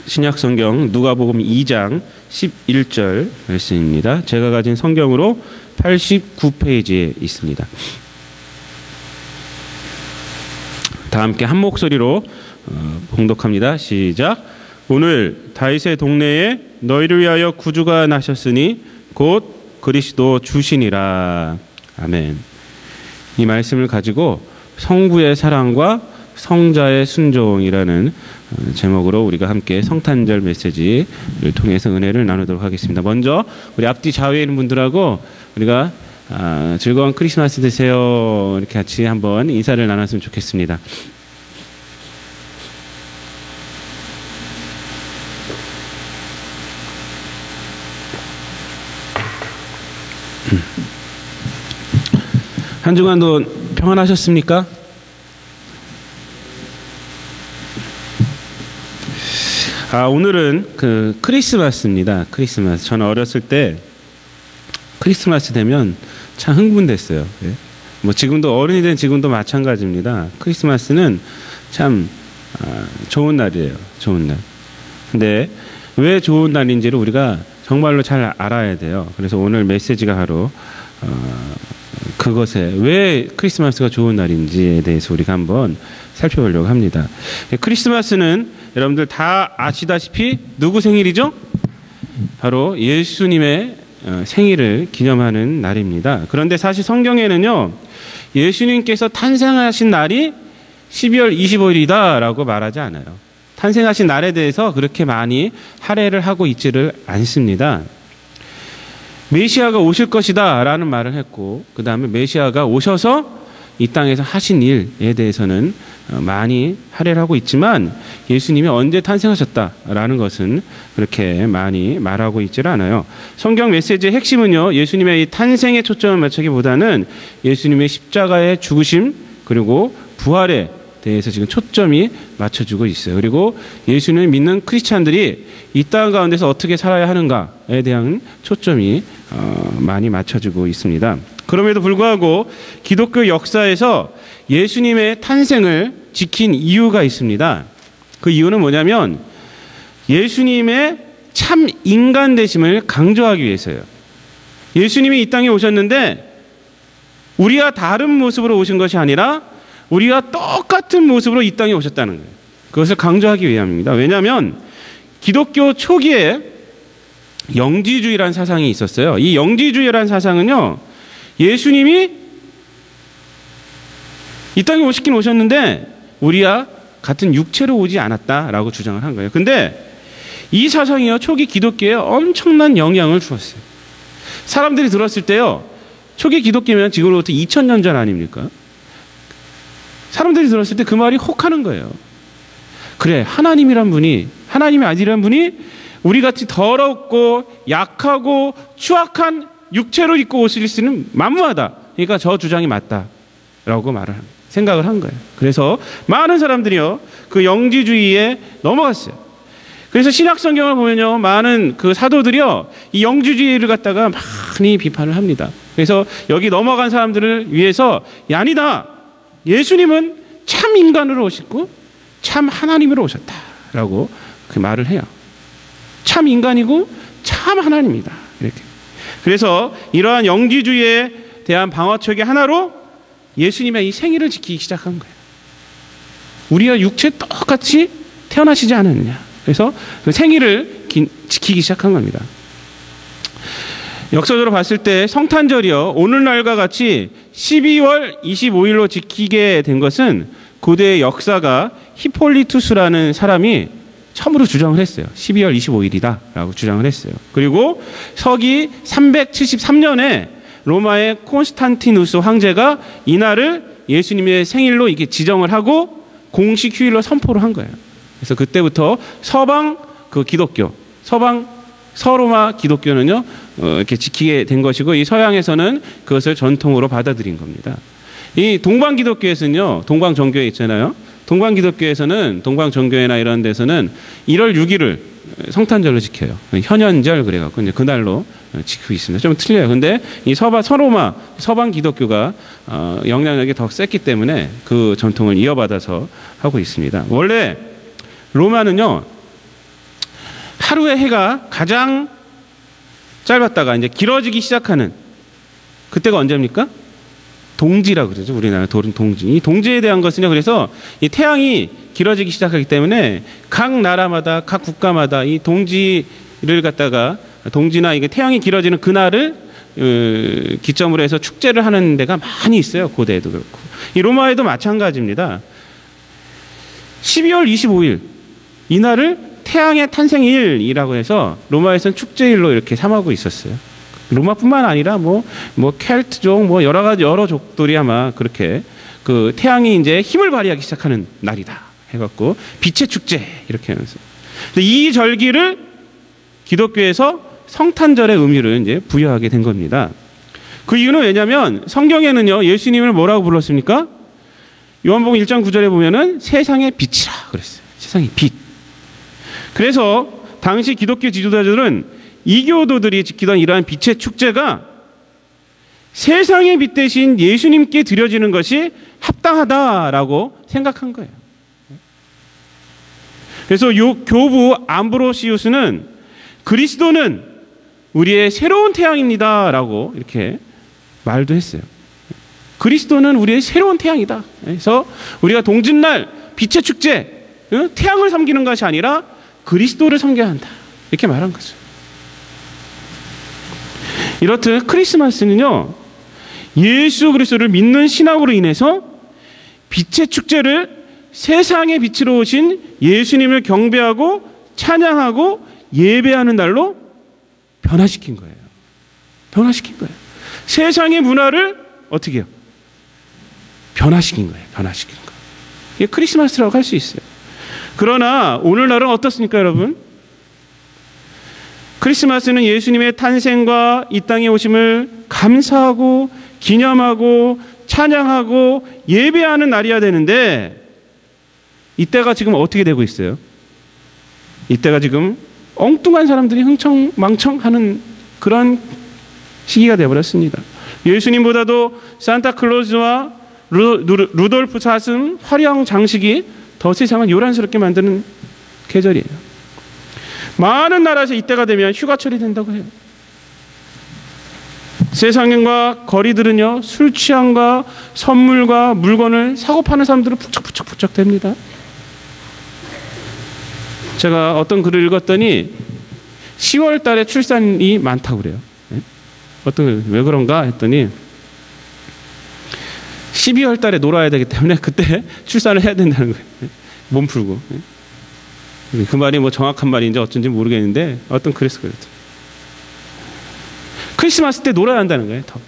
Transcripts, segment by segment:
신약성경 누가복음 2장 11절 말씀입니다. 제가 가진 성경으로 89페이지에 있습니다. 다 함께 한 목소리로 봉독합니다. 시작. 오늘 다윗의 동네에 너희를 위하여 구주가 나셨으니 곧 그리스도 주시니라. 아멘. 이 말씀을 가지고 성부의 사랑과 성자의 순종이라는 제목으로 우리가 함께 성탄절 메시지를 통해서 은혜를 나누도록 하겠습니다. 먼저 우리 앞뒤 좌우에 있는 분들하고 우리가 즐거운 크리스마스 되세요 이렇게 같이 한번 인사를 나눴으면 좋겠습니다. 한 주간도 평안하셨습니까? 오늘은 그 크리스마스입니다. 크리스마스. 저는 어렸을 때 크리스마스 되면 참 흥분됐어요. 예? 뭐 지금도 어른이 된 지금도 마찬가지입니다. 크리스마스는 참 좋은 날이에요. 좋은 날. 근데 왜 좋은 날인지를 우리가 정말로 잘 알아야 돼요. 그래서 오늘 메시지가 바로 그것에 왜 크리스마스가 좋은 날인지에 대해서 우리가 한번 살펴보려고 합니다. 크리스마스는 여러분들 다 아시다시피 누구 생일이죠? 바로 예수님의 생일을 기념하는 날입니다. 그런데 사실 성경에는요, 예수님께서 탄생하신 날이 12월 25일이다 라고 말하지 않아요. 탄생하신 날에 대해서 그렇게 많이 할애를 하고 있지를 않습니다. 메시아가 오실 것이다 라는 말을 했고, 그 다음에 메시아가 오셔서 이 땅에서 하신 일에 대해서는 많이 할애를 하고 있지만 예수님이 언제 탄생하셨다라는 것은 그렇게 많이 말하고 있지를 않아요. 성경 메시지의 핵심은요, 예수님의 이 탄생에 초점을 맞추기보다는 예수님의 십자가의 죽으심 그리고 부활에 대해서 지금 초점이 맞춰지고 있어요. 그리고 예수님을 믿는 크리스찬들이 이 땅 가운데서 어떻게 살아야 하는가에 대한 초점이 많이 맞춰지고 있습니다. 그럼에도 불구하고 기독교 역사에서 예수님의 탄생을 지킨 이유가 있습니다. 그 이유는 뭐냐면 예수님의 참 인간 되심을 강조하기 위해서요. 예수님이 이 땅에 오셨는데 우리와 다른 모습으로 오신 것이 아니라 우리와 똑같은 모습으로 이 땅에 오셨다는 거예요. 그것을 강조하기 위함입니다. 왜냐하면 기독교 초기에 영지주의라는 사상이 있었어요. 이 영지주의라는 사상은요, 예수님이 이 땅에 오시긴 오셨는데 우리와 같은 육체로 오지 않았다라고 주장을 한 거예요. 근데 이 사상이요, 초기 기독교에 엄청난 영향을 주었어요. 사람들이 들었을 때요, 초기 기독교면 지금으로부터 2000년 전 아닙니까? 사람들이 들었을 때 그 말이 혹하는 거예요. 그래, 하나님이란 분이, 하나님의 아들이란 분이 우리같이 더럽고 약하고 추악한 육체로 입고 오실 수는 만무하다. 그러니까 저 주장이 맞다라고 생각을 한 거예요. 그래서 많은 사람들이요, 그 영지주의에 넘어갔어요. 그래서 신약 성경을 보면요, 많은 그 사도들이요, 이 영지주의를 갖다가 많이 비판을 합니다. 그래서 여기 넘어간 사람들을 위해서 아니다. 예수님은 참 인간으로 오셨고 참 하나님으로 오셨다라고 그 말을 해요. 참 인간이고 참 하나님이다. 이렇게. 그래서 이러한 영지주의에 대한 방어책의 하나로 예수님의 이 생일을 지키기 시작한 거예요. 우리가 육체 똑같이 태어나시지 않았느냐. 그래서 그 생일을 지키기 시작한 겁니다. 역사적으로 봤을 때 성탄절이요, 오늘날과 같이 12월 25일로 지키게 된 것은 고대의 역사가 히폴리투스라는 사람이 처음으로 주장을 했어요. 12월 25일이다 라고 주장을 했어요. 그리고 서기 373년에 로마의 콘스탄티누스 황제가 이날을 예수님의 생일로 이게 지정을 하고 공식 휴일로 선포를 한 거예요. 그래서 그때부터 서방 그 기독교, 서로마 기독교는요, 이렇게 지키게 된 것이고, 이 서양에서는 그것을 전통으로 받아들인 겁니다. 이 동방 기독교에서는요, 동방 종교에 있잖아요. 동방 기독교에서는, 동방 종교회나 이런 데서는 1월 6일을 성탄절로 지켜요. 현현절 그래갖고 이제 그날로 지키고 있습니다. 좀 틀려요. 근데 이 서로마 서방 기독교가 영향력이 더 셌기 때문에 그 전통을 이어받아서 하고 있습니다. 원래 로마는요, 하루의 해가 가장 짧았다가 이제 길어지기 시작하는 그때가 언제입니까? 동지라고 그러죠. 우리나라 돌은 동지. 이 동지에 대한 것은요. 그래서 이 태양이 길어지기 시작하기 때문에 각 나라마다 각 국가마다 이 동지를 갖다가 동지나 이게 태양이 길어지는 그날을 기점으로 해서 축제를 하는 데가 많이 있어요. 고대에도 그렇고. 이 로마에도 마찬가지입니다. 12월 25일 이날을 태양의 탄생일이라고 해서 로마에서는 축제일로 이렇게 삼하고 있었어요. 로마뿐만 아니라 뭐 켈트족 뭐 여러 족들이 아마 그렇게 그 태양이 이제 힘을 발휘하기 시작하는 날이다 해갖고 빛의 축제 이렇게 하면서 이 절기를 기독교에서 성탄절의 의미를 이제 부여하게 된 겁니다. 그 이유는 왜냐하면 성경에는요 예수님을 뭐라고 불렀습니까? 요한복음 1장 9절에 보면은 세상의 빛이라 그랬어요. 세상의 빛. 그래서 당시 기독교 지도자들은 이교도들이 지키던 이러한 빛의 축제가 세상의 빛 대신 예수님께 드려지는 것이 합당하다라고 생각한 거예요. 그래서 교부 암브로시우스는 그리스도는 우리의 새로운 태양입니다라고 이렇게 말도 했어요. 그리스도는 우리의 새로운 태양이다. 그래서 우리가 동짓날 빛의 축제, 태양을 섬기는 것이 아니라 그리스도를 섬겨야 한다. 이렇게 말한 거죠. 이렇듯 크리스마스는요, 예수 그리스도를 믿는 신앙으로 인해서 빛의 축제를 세상의 빛으로 오신 예수님을 경배하고 찬양하고 예배하는 날로 변화시킨 거예요. 변화시킨 거예요. 세상의 문화를 어떻게 해요? 변화시킨 거예요. 변화시킨 거. 이게 크리스마스라고 할 수 있어요. 그러나 오늘날은 어떻습니까, 여러분? 크리스마스는 예수님의 탄생과 이 땅에 오심을 감사하고 기념하고 찬양하고 예배하는 날이어야 되는데 이때가 지금 어떻게 되고 있어요? 이때가 지금 엉뚱한 사람들이 흥청망청하는 그런 시기가 되어버렸습니다. 예수님보다도 산타클로즈와 루돌프 사슴 화려한 장식이 더 세상을 요란스럽게 만드는 계절이에요. 많은 나라에서 이때가 되면 휴가철이 된다고 해요. 세상과 거리들은요 술 취함과 선물과 물건을 사고 파는 사람들은 북적북적 됩니다. 제가 어떤 글을 읽었더니 10월 달에 출산이 많다고 그래요. 왜 그런가 했더니 12월 달에 놀아야 되기 때문에 그때 출산을 해야 된다는 거예요. 몸 풀고. 그 말이 뭐 정확한 말인지 어쩐지 모르겠는데 어떤 글에서 그랬죠. 크리스마스 때 놀아야 한다는 거예요. 더.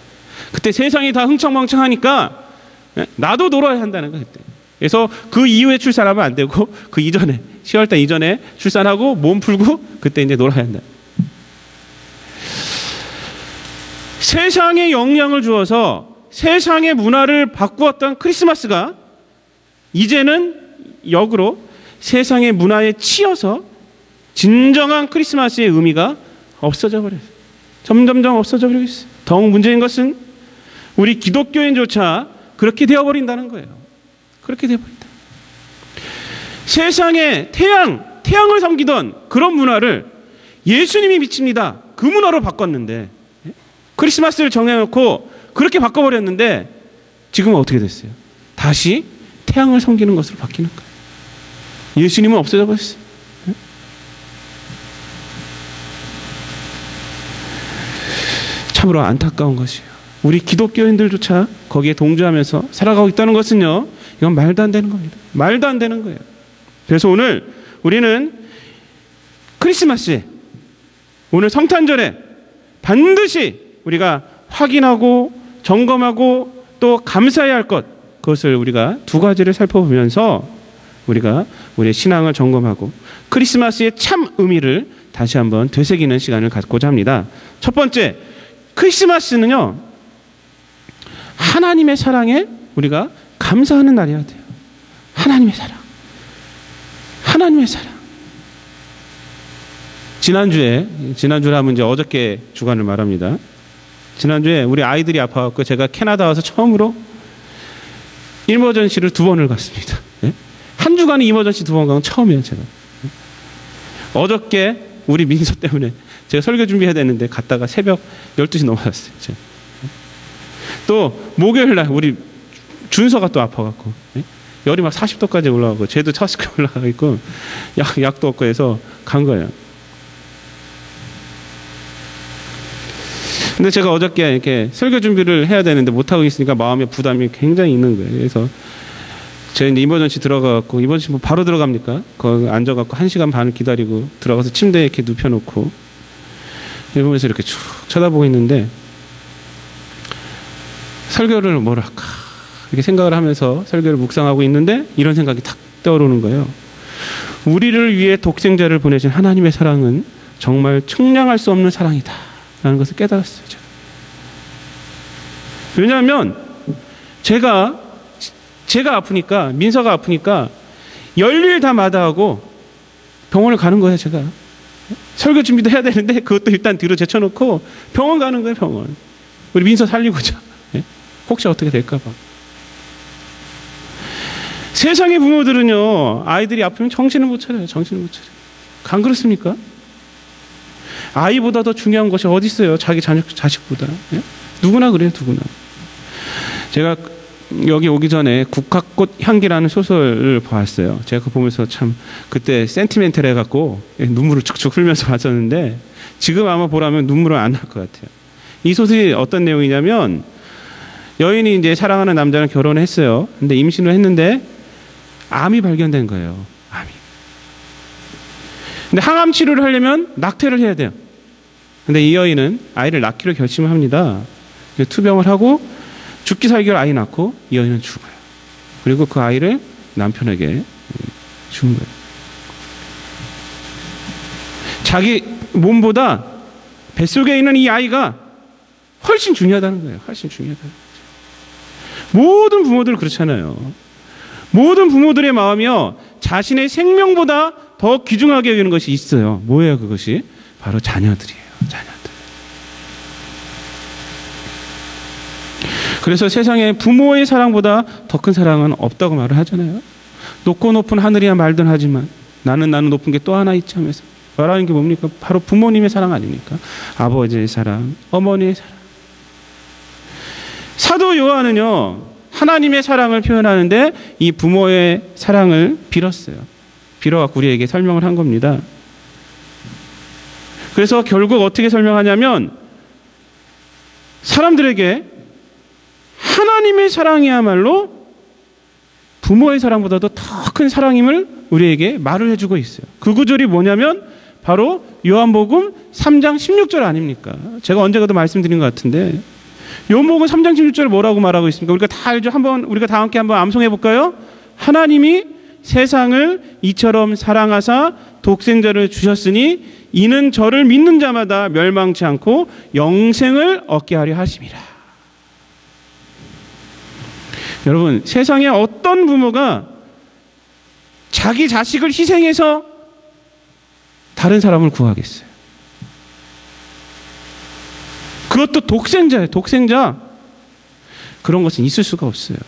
그때 세상이 다 흥청망청하니까 나도 놀아야 한다는 거예요. 그때. 그래서 그 이후에 출산하면 안 되고 그 이전에 10월달 이전에 출산하고 몸 풀고 그때 이제 놀아야 한다. 세상에 영향을 주어서 세상의 문화를 바꾸었던 크리스마스가 이제는 역으로 세상의 문화에 치여서 진정한 크리스마스의 의미가 없어져 버려요. 점점점 없어져 버리고 있어요. 더욱 문제인 것은 우리 기독교인조차 그렇게 되어버린다는 거예요. 그렇게 되어버린다. 세상에 태양을 섬기던 그런 문화를 예수님이 미칩니다. 그 문화로 바꿨는데 크리스마스를 정해놓고 그렇게 바꿔버렸는데 지금은 어떻게 됐어요? 다시 태양을 섬기는 것으로 바뀌는 거예요. 예수님은 없어져 버렸어요. 참으로 안타까운 것이에요. 우리 기독교인들조차 거기에 동조하면서 살아가고 있다는 것은요, 이건 말도 안 되는 겁니다. 말도 안 되는 거예요. 그래서 오늘 우리는 크리스마스에, 오늘 성탄절에 반드시 우리가 확인하고 점검하고 또 감사해야 할 것, 그것을 우리가 두 가지를 살펴보면서 우리가 우리의 신앙을 점검하고 크리스마스의 참 의미를 다시 한번 되새기는 시간을 갖고자 합니다. 첫 번째, 크리스마스는요, 하나님의 사랑에 우리가 감사하는 날이어야 돼요. 하나님의 사랑. 하나님의 사랑. 지난주에 하면 이제 어저께 주간을 말합니다. 지난주에 우리 아이들이 아파갖고 제가 캐나다 와서 처음으로 이머전시를 2번을 갔습니다. 한 주간에 이머전시 2번 간 건 처음이에요, 제가. 어저께 우리 민서 때문에 제가 설교 준비해야 되는데 갔다가 새벽 12시 넘어갔어요. 제가. 또 목요일 날 우리 준서가 또 아파갖고 열이 막 40도까지 올라가고 쟤도 40도까지 올라가 있고 약도 없고 해서 간 거예요. 근데 제가 어저께 이렇게 설교 준비를 해야 되는데 못하고 있으니까 마음에 부담이 굉장히 있는 거예요. 그래서 저희 이제 이머전시 들어가갖고, 이머전시 뭐 바로 들어갑니까? 거기 앉아갖고 1시간 반을 기다리고 들어가서 침대에 이렇게 눕혀놓고 이러면서 이렇게 쭉 쳐다보고 있는데 설교를 뭘 할까 이렇게 생각을 하면서 설교를 묵상하고 있는데 이런 생각이 탁 떠오르는 거예요. 우리를 위해 독생자를 보내신 하나님의 사랑은 정말 측량할 수 없는 사랑이다 라는 것을 깨달았어요. 제가. 왜냐하면 제가 아프니까, 민서가 아프니까 열일 다 마다하고 병원을 가는 거예요. 제가 설교 준비도 해야 되는데 그것도 일단 뒤로 제쳐놓고 병원 가는 거예요. 병원. 우리 민서 살리고자. 혹시 어떻게 될까 봐. 세상의 부모들은요, 아이들이 아프면 정신을 못 차려요. 정신을 못 차려요. 안 그렇습니까? 아이보다 더 중요한 것이 어디 있어요? 자기 자식보다. 누구나 그래요. 누구나. 제가 여기 오기 전에 국화꽃 향기라는 소설을 봤어요. 제가 그거 보면서 참 그때 센티멘탈 해갖고 눈물을 축축 흘면서 봤었는데 지금 아마 보라면 눈물은 안 날 것 같아요. 이 소설이 어떤 내용이냐면 여인이 이제 사랑하는 남자랑 결혼을 했어요. 근데 임신을 했는데 암이 발견된 거예요. 암이. 근데 항암 치료를 하려면 낙태를 해야 돼요. 근데 이 여인은 아이를 낳기로 결심을 합니다. 투병을 하고 죽기 살기로 아이 낳고 이 여인은 죽어요. 그리고 그 아이를 남편에게 준 거예요. 자기 몸보다 뱃속에 있는 이 아이가 훨씬 중요하다는 거예요. 훨씬 중요하다는 거예요. 모든 부모들 그렇잖아요. 모든 부모들의 마음이요, 자신의 생명보다 더 귀중하게 여기는 것이 있어요. 뭐예요 그것이? 바로 자녀들이에요. 자녀들. 그래서 세상에 부모의 사랑보다 더 큰 사랑은 없다고 말을 하잖아요. 높고 높은 하늘이야 말든 하지만 나는 높은 게 또 하나 있지 하면서 말하는 게 뭡니까? 바로 부모님의 사랑 아닙니까? 아버지의 사랑, 어머니의 사랑. 사도 요한은요, 하나님의 사랑을 표현하는데 이 부모의 사랑을 빌었어요. 빌어갖고 우리에게 설명을 한 겁니다. 그래서 결국 어떻게 설명하냐면 사람들에게 하나님의 사랑이야말로 부모의 사랑보다도 더 큰 사랑임을 우리에게 말을 해주고 있어요. 그 구절이 뭐냐면 바로 요한복음 3장 16절 아닙니까? 제가 언제가도 말씀드린 것 같은데 요한복음 3장 16절 뭐라고 말하고 있습니까? 우리가 다 알죠? 우리가 다 함께 한번 암송해 볼까요? 하나님이 세상을 이처럼 사랑하사 독생자를 주셨으니 이는 저를 믿는 자마다 멸망치 않고 영생을 얻게 하려 하심이라. 여러분, 세상에 어떤 부모가 자기 자식을 희생해서 다른 사람을 구하겠어요? 그것도 독생자예요. 독생자. 그런 것은 있을 수가 없어요.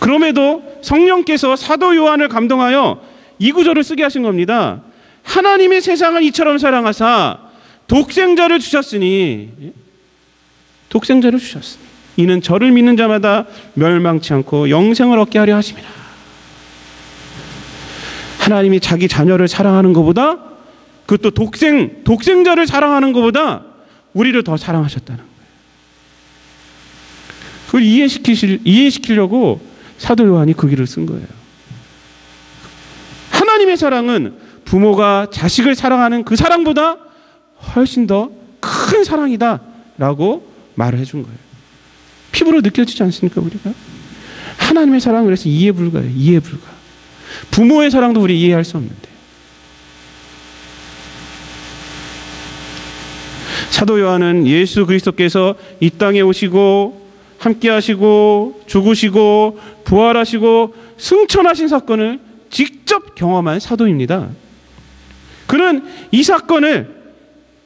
그럼에도 성령께서 사도 요한을 감동하여 이 구절을 쓰게 하신 겁니다. 하나님이 세상을 이처럼 사랑하사 독생자를 주셨으니 이는 저를 믿는 자마다 멸망치 않고 영생을 얻게 하려 하심이라. 하나님이 자기 자녀를 사랑하는 것보다, 그것도 독생자를 사랑하는 것보다 우리를 더 사랑하셨다는 거예요. 그걸 이해시키려고 사도 요한이 그 길을 쓴 거예요. 하나님의 사랑은 부모가 자식을 사랑하는 그 사랑보다 훨씬 더 큰 사랑이다 라고 말을 해준 거예요. 피부로 느껴지지 않습니까? 우리가 하나님의 사랑은 그래서 이해 불가예요. 이해 불가. 부모의 사랑도 우리 이해할 수 없는데. 사도 요한은 예수 그리스도께서 이 땅에 오시고 함께 하시고 죽으시고 부활하시고 승천하신 사건을 직접 경험한 사도입니다. 그는 이 사건을,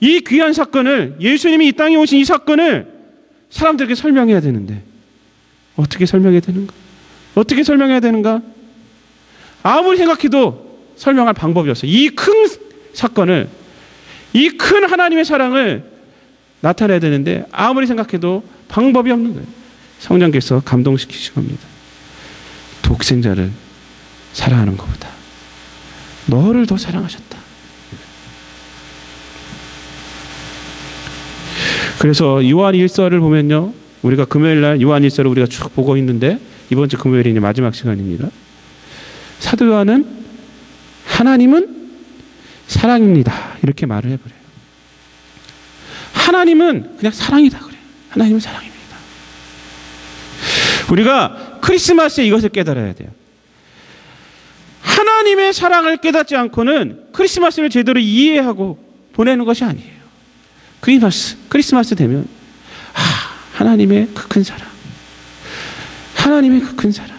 이 귀한 사건을, 예수님이 이 땅에 오신 이 사건을 사람들에게 설명해야 되는데 어떻게 설명해야 되는가? 어떻게 설명해야 되는가? 아무리 생각해도 설명할 방법이 없어요. 이 큰 사건을 이 큰 하나님의 사랑을 나타내야 되는데 아무리 생각해도 방법이 없는 거예요. 성령께서 감동시키신 겁니다. 독생자를 사랑하는 것보다 너를 더 사랑하셨다. 그래서 요한 1서를 보면요, 우리가 금요일날 요한 1서를 우리가 쭉 보고 있는데 이번 주 금요일이 이제 마지막 시간입니다. 사도 요한은 하나님은 사랑입니다 이렇게 말을 해버려요. 하나님은 그냥 사랑이다 그래요. 하나님은 사랑입니다. 우리가 크리스마스에 이것을 깨달아야 돼요. 하나님의 사랑을 깨닫지 않고는 크리스마스를 제대로 이해하고 보내는 것이 아니에요. 크리스마스 되면 하나님의 그 큰 사랑, 하나님의 그 큰 사랑,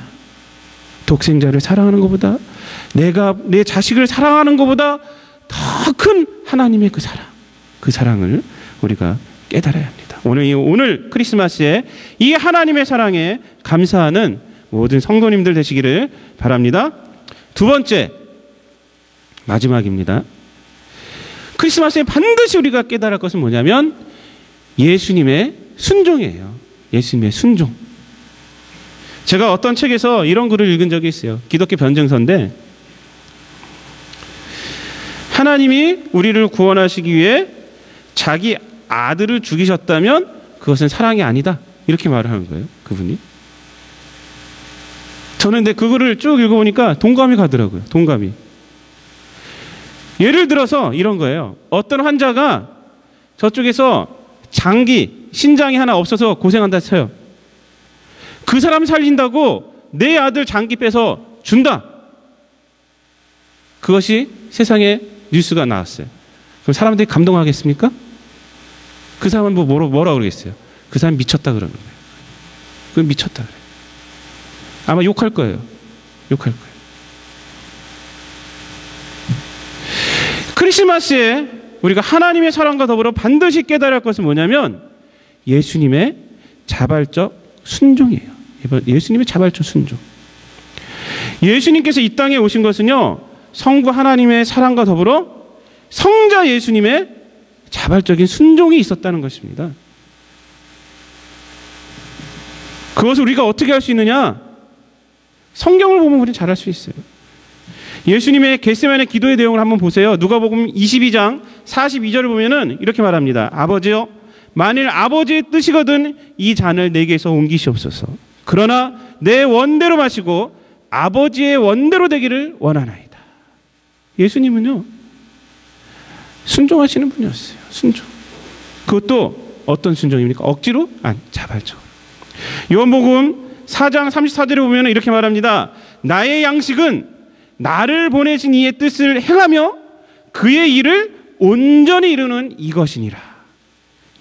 독생자를 사랑하는 것보다, 내가 내 자식을 사랑하는 것보다 더 큰 하나님의 그 사랑을 우리가 깨달아야 합니다. 오늘 크리스마스에 이 하나님의 사랑에 감사하는 모든 성도님들 되시기를 바랍니다. 두 번째, 마지막입니다. 크리스마스에 반드시 우리가 깨달을 것은 뭐냐면 예수님의 순종이에요. 예수님의 순종. 제가 어떤 책에서 이런 글을 읽은 적이 있어요. 기독교 변증서인데, 하나님이 우리를 구원하시기 위해 자기 아들을 죽이셨다면 그것은 사랑이 아니다, 이렇게 말을 하는 거예요, 그분이. 저는 근데 그거를 쭉 읽어보니까 동감이 가더라고요. 동감이. 예를 들어서 이런 거예요. 어떤 환자가 저쪽에서 신장이 하나 없어서 고생한다 쳐요. 그 사람 살린다고 내 아들 장기 빼서 준다. 그것이 세상에 뉴스가 나왔어요. 그럼 사람들이 감동하겠습니까? 그 사람은 뭐라 그러겠어요? 그 사람 미쳤다 그러는 거예요. 그건 미쳤다 그래요. 아마 욕할 거예요. 욕할 거예요. 크리스마스에 우리가 하나님의 사랑과 더불어 반드시 깨달아야 할 것은 뭐냐면 예수님의 자발적 순종이에요. 예수님의 자발적 순종. 예수님께서 이 땅에 오신 것은요, 성부 하나님의 사랑과 더불어 성자 예수님의 자발적인 순종이 있었다는 것입니다. 그것을 우리가 어떻게 할 수 있느냐? 성경을 보면 우리는 잘 할 수 있어요. 예수님의 겟세마네 기도의 내용을 한번 보세요. 누가복음 22장 42절을 보면은 이렇게 말합니다. 아버지여, 만일 아버지의 뜻이거든 이 잔을 내게서 옮기시옵소서. 그러나 내 원대로 마시고 아버지의 원대로 되기를 원하나이다. 예수님은요, 순종하시는 분이었어요. 순종. 그것도 어떤 순종입니까? 억지로? 아니, 자발적으로. 요한복음 4장 34절에 보면 이렇게 말합니다. 나의 양식은 나를 보내신 이의 뜻을 행하며 그의 일을 온전히 이루는 이것이니라.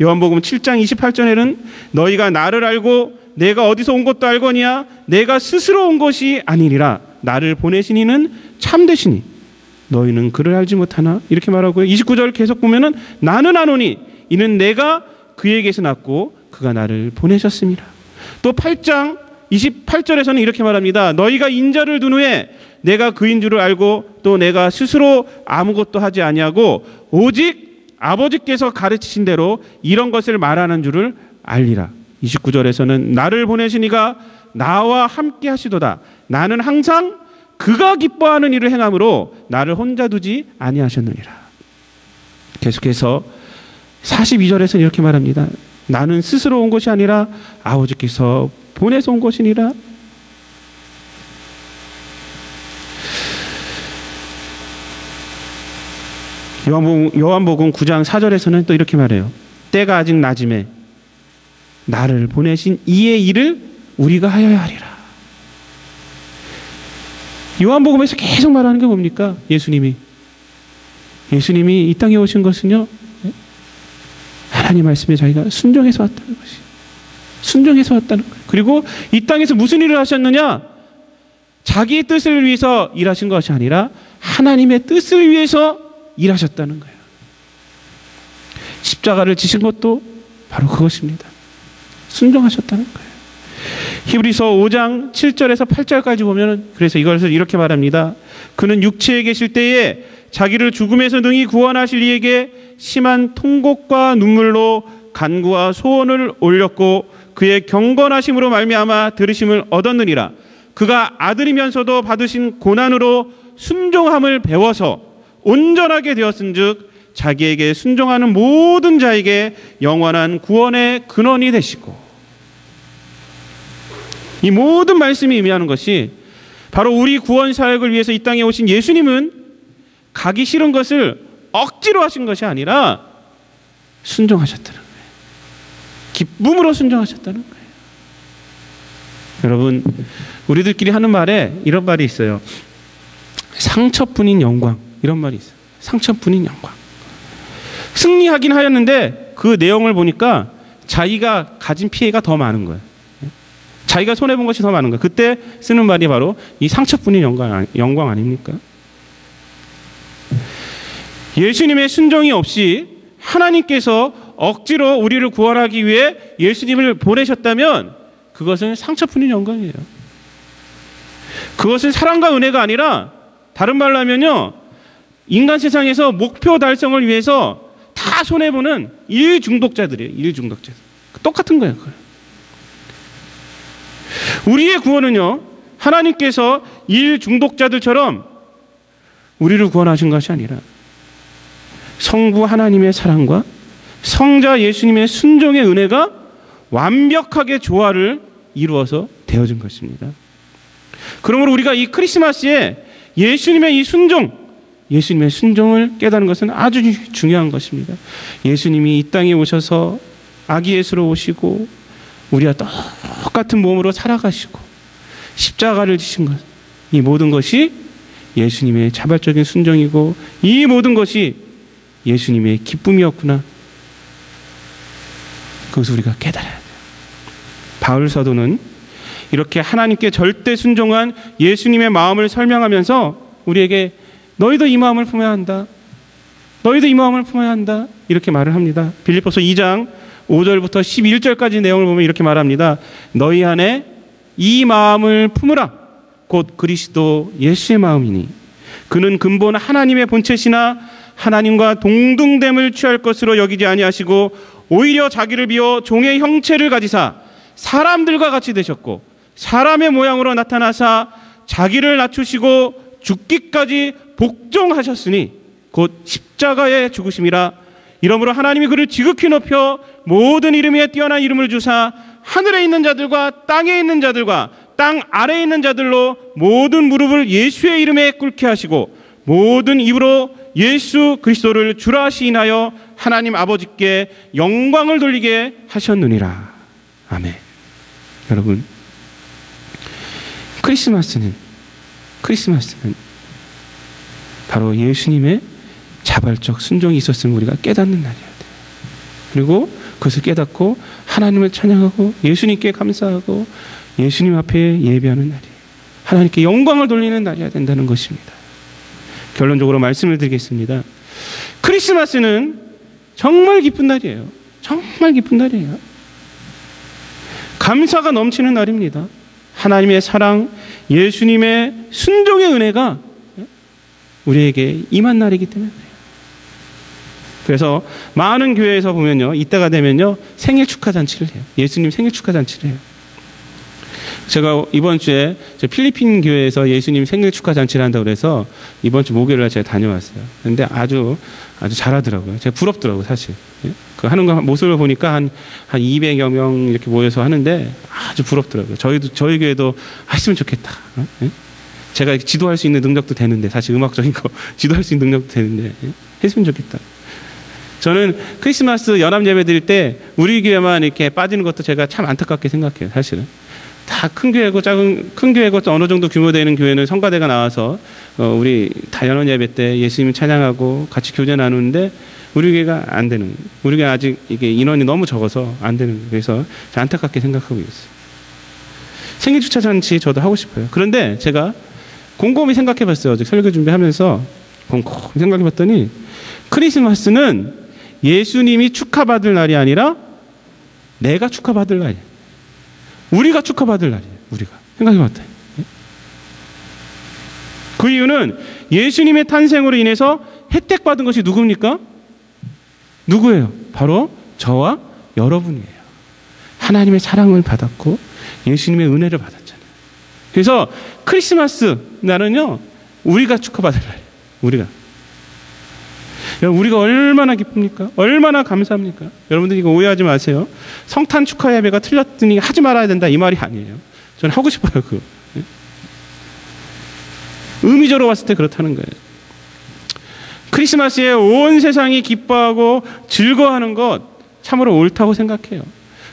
요한복음 7장 28절에는 너희가 나를 알고 내가 어디서 온 것도 알거니와 내가 스스로 온 것이 아니니라. 나를 보내신 이는 참되시니 너희는 그를 알지 못하나, 이렇게 말하고요. 29절 계속 보면은 나는 아노니 이는 내가 그에게서 났고 그가 나를 보내셨습니다. 또 8장 28절에서는 이렇게 말합니다. 너희가 인자를 둔 후에 내가 그인 줄을 알고 또 내가 스스로 아무것도 하지 아니하고 오직 아버지께서 가르치신 대로 이런 것을 말하는 줄을 알리라. 29절에서는 나를 보내신 이가 나와 함께 하시도다. 나는 항상 그가 기뻐하는 일을 행함으로 나를 혼자 두지 아니하셨느니라. 계속해서 42절에서는 이렇게 말합니다. 나는 스스로 온 것이 아니라 아버지께서 보내서 온 것이니라. 요한복음 9장 4절에서는 또 이렇게 말해요. 때가 아직 낮음에 나를 보내신 이의 일을 우리가 하여야 하리라. 요한복음에서 계속 말하는 게 뭡니까? 예수님이 이 땅에 오신 것은요, 하나님 말씀에 자기가 순종해서 왔다는 것이에요. 순종해서 왔다는 거예요. 그리고 이 땅에서 무슨 일을 하셨느냐? 자기의 뜻을 위해서 일하신 것이 아니라 하나님의 뜻을 위해서 일하셨다는 거예요. 십자가를 지신 것도 바로 그것입니다. 순종하셨다는 거예요. 히브리서 5장 7절에서 8절까지 보면 그래서 이것을 이렇게 말합니다. 그는 육체에 계실 때에 자기를 죽음에서 능히 구원하실 이에게 심한 통곡과 눈물로 간구와 소원을 올렸고 그의 경건하심으로 말미암아 들으심을 얻었느니라. 그가 아들이면서도 받으신 고난으로 순종함을 배워서 온전하게 되었은즉 자기에게 순종하는 모든 자에게 영원한 구원의 근원이 되시고. 이 모든 말씀이 의미하는 것이 바로 우리 구원 사역을 위해서 이 땅에 오신 예수님은 가기 싫은 것을 억지로 하신 것이 아니라 순종하셨다는 거예요. 기쁨으로 순종하셨다는 거예요. 여러분, 우리들끼리 하는 말에 이런 말이 있어요. 상처뿐인 영광, 이런 말이 있어요. 상처뿐인 영광. 승리하긴 하였는데 그 내용을 보니까 자기가 가진 피해가 더 많은 거예요. 자기가 손해본 것이 더 많은 거예요. 그때 쓰는 말이 바로 이 상처뿐인 영광 아닙니까? 예수님의 순종이 없이 하나님께서 억지로 우리를 구원하기 위해 예수님을 보내셨다면 그것은 상처뿐인 영광이에요. 그것은 사랑과 은혜가 아니라 다른 말로 하면요, 인간 세상에서 목표 달성을 위해서 다 손해보는 일중독자들이에요. 일중독자들. 똑같은 거예요. 그걸. 우리의 구원은요, 하나님께서 일중독자들처럼 우리를 구원하신 것이 아니라 성부 하나님의 사랑과 성자 예수님의 순종의 은혜가 완벽하게 조화를 이루어서 되어진 것입니다. 그러므로 우리가 이 크리스마스에 예수님의 이 순종, 예수님의 순종을 깨닫는 것은 아주 중요한 것입니다. 예수님이 이 땅에 오셔서 아기 예수로 오시고 우리와 똑같은 몸으로 살아가시고 십자가를 지신 것, 이 모든 것이 예수님의 자발적인 순종이고 이 모든 것이 예수님의 기쁨이었구나. 그것을 우리가 깨달아야 돼요. 바울 사도는 이렇게 하나님께 절대 순종한 예수님의 마음을 설명하면서 우리에게 너희도 이 마음을 품어야 한다. 너희도 이 마음을 품어야 한다. 이렇게 말을 합니다. 빌립보서 2장 5절부터 11절까지 내용을 보면 이렇게 말합니다. 너희 안에 이 마음을 품으라. 곧 그리스도 예수의 마음이니 그는 근본 하나님의 본체시나 하나님과 동등됨을 취할 것으로 여기지 아니하시고 오히려 자기를 비워 종의 형체를 가지사 사람들과 같이 되셨고 사람의 모양으로 나타나사 자기를 낮추시고 죽기까지 복종하셨으니 곧 십자가의 죽으심이라. 이러므로 하나님이 그를 지극히 높여 모든 이름 위에 뛰어난 이름을 주사 하늘에 있는 자들과 땅에 있는 자들과 땅 아래에 있는 자들로 모든 무릎을 예수의 이름에 꿇게 하시고 모든 입으로 예수 그리스도를 주라 시인하여 하나님 아버지께 영광을 돌리게 하셨느니라. 아멘. 여러분, 크리스마스는 바로 예수님의 자발적 순종이 있었음을 우리가 깨닫는 날이어야 돼요. 그리고 그것을 깨닫고 하나님을 찬양하고 예수님께 감사하고 예수님 앞에 예배하는 날이에요. 하나님께 영광을 돌리는 날이어야 된다는 것입니다. 결론적으로 말씀을 드리겠습니다. 크리스마스는 정말 기쁜 날이에요. 정말 기쁜 날이에요. 감사가 넘치는 날입니다. 하나님의 사랑, 예수님의 순종의 은혜가 우리에게 임한 날이기 때문에 그래요. 그래서 많은 교회에서 보면요, 이때가 되면요 생일 축하 잔치를 해요. 예수님 생일 축하 잔치를 해요. 제가 이번 주에 필리핀 교회에서 예수님 생일 축하 잔치를 한다고 그래서 이번 주 목요일날 제가 다녀왔어요. 근데 아주 잘하더라고요. 제가 부럽더라고요, 사실. 그 하는 거 모습을 보니까 한 200여 명 이렇게 모여서 하는데 아주 부럽더라고요. 저희 교회도 했으면 좋겠다. 제가 지도할 수 있는 능력도 되는데, 사실 음악적인 거 지도할 수 있는 능력도 되는데 했으면 좋겠다. 저는 크리스마스 연합 예배 드릴 때 우리 교회만 이렇게 빠지는 것도 제가 참 안타깝게 생각해요, 사실은. 다 큰 교회고 큰 교회고 또 어느 정도 규모 되는 교회는 성가대가 나와서 우리 다 연합 예배 때 예수님 찬양하고 같이 교제 나누는데 우리 교회가 안 되는, 우리 교회 아직 이게 인원이 너무 적어서 안 되는, 그래서 안타깝게 생각하고 있어요. 생일 축하 잔치 저도 하고 싶어요. 그런데 제가 곰곰이 생각해봤어요. 어제 설교 준비하면서 곰곰이 생각해봤더니 크리스마스는 예수님이 축하받을 날이 아니라 내가 축하받을 날이에요. 우리가 축하받을 날이에요. 우리가 생각해봤다. 그 이유는 예수님의 탄생으로 인해서 혜택받은 것이 누굽니까? 누구예요? 바로 저와 여러분이에요. 하나님의 사랑을 받았고 예수님의 은혜를 받았잖아요. 그래서 크리스마스 날은요, 우리가 축하받을 날이에요. 우리가 얼마나 기쁩니까? 얼마나 감사합니까? 여러분들 이거 오해하지 마세요. 성탄 축하 예배가 틀렸더니 하지 말아야 된다 이 말이 아니에요. 저는 하고 싶어요. 의미적으로 봤을 때 그렇다는 거예요. 크리스마스에 온 세상이 기뻐하고 즐거워하는 것 참으로 옳다고 생각해요.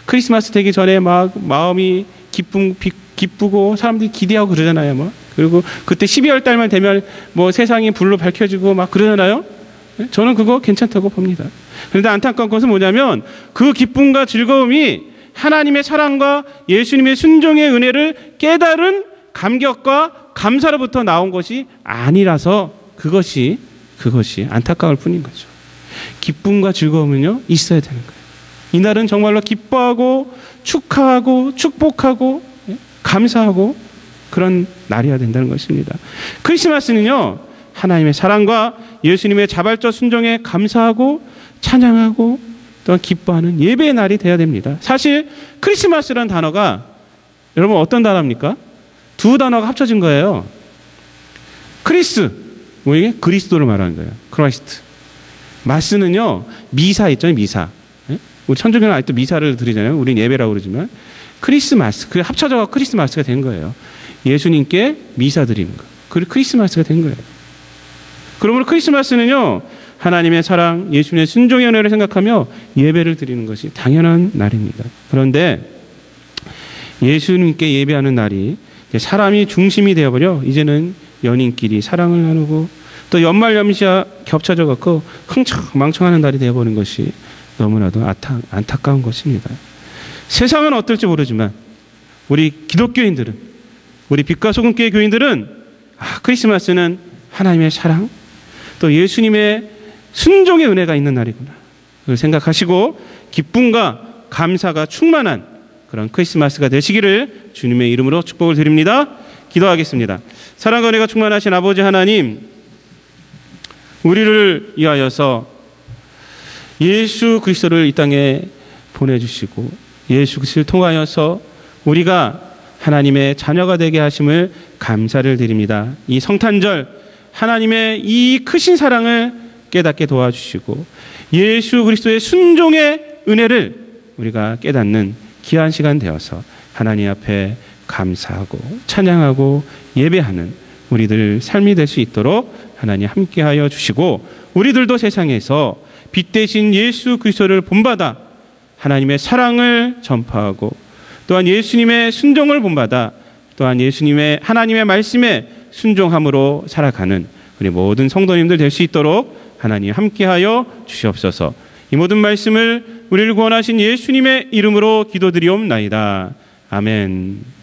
크리스마스 되기 전에 막 마음이 기쁘고 사람들이 기대하고 그러잖아요. 그리고 그때 12월 달만 되면 세상이 불로 밝혀지고 막 그러잖아요. 저는 그거 괜찮다고 봅니다. 그런데 안타까운 것은 뭐냐면 그 기쁨과 즐거움이 하나님의 사랑과 예수님의 순종의 은혜를 깨달은 감격과 감사로부터 나온 것이 아니라서 그것이 안타까울 뿐인 거죠. 기쁨과 즐거움은요, 있어야 되는 거예요. 이날은 정말로 기뻐하고 축하하고 축복하고 감사하고 그런 날이어야 된다는 것입니다. 크리스마스는요, 하나님의 사랑과 예수님의 자발적 순종에 감사하고 찬양하고 또한 기뻐하는 예배의 날이 되어야 됩니다. 사실 크리스마스라는 단어가 여러분 어떤 단어입니까? 두 단어가 합쳐진 거예요. 크리스, 이게 그리스도를 말하는 거예요. 크라이스트. 마스는요, 미사 있잖아요. 미사. 우리 천주교는 아직도 미사를 드리잖아요. 우린 예배라고 그러지만 크리스마스, 그 합쳐져서 크리스마스가 된 거예요. 예수님께 미사 드리는 거. 그리고 크리스마스가 된 거예요. 그러므로 크리스마스는요, 하나님의 사랑, 예수님의 순종의 은혜를 생각하며 예배를 드리는 것이 당연한 날입니다. 그런데 예수님께 예배하는 날이 사람이 중심이 되어버려 이제는 연인끼리 사랑을 나누고 또 연말연시와 겹쳐져 갖고 흥청망청하는 날이 되어버린 것이 너무나도 안타까운 것입니다. 세상은 어떨지 모르지만 우리 기독교인들은, 우리 빛과 소금교회 교인들은 크리스마스는 하나님의 사랑 또 예수님의 순종의 은혜가 있는 날이구나 그걸 생각하시고 기쁨과 감사가 충만한 그런 크리스마스가 되시기를 주님의 이름으로 축복을 드립니다. 기도하겠습니다. 사랑과 은혜가 충만하신 아버지 하나님, 우리를 위하여서 예수 그리스도를 이 땅에 보내주시고 예수 그리스도를 통하여서 우리가 하나님의 자녀가 되게 하심을 감사를 드립니다. 이 성탄절 하나님의 이 크신 사랑을 깨닫게 도와주시고 예수 그리스도의 순종의 은혜를 우리가 깨닫는 귀한 시간 되어서 하나님 앞에 감사하고 찬양하고 예배하는 우리들 삶이 될 수 있도록 하나님 함께하여 주시고 우리들도 세상에서 빛 대신 예수 그리스도를 본받아 하나님의 사랑을 전파하고 또한 예수님의 순종을 본받아 또한 예수님의 하나님의 말씀에 순종함으로 살아가는 우리 모든 성도님들 될 수 있도록 하나님 함께하여 주시옵소서. 이 모든 말씀을 우리를 구원하신 예수님의 이름으로 기도드리옵나이다. 아멘.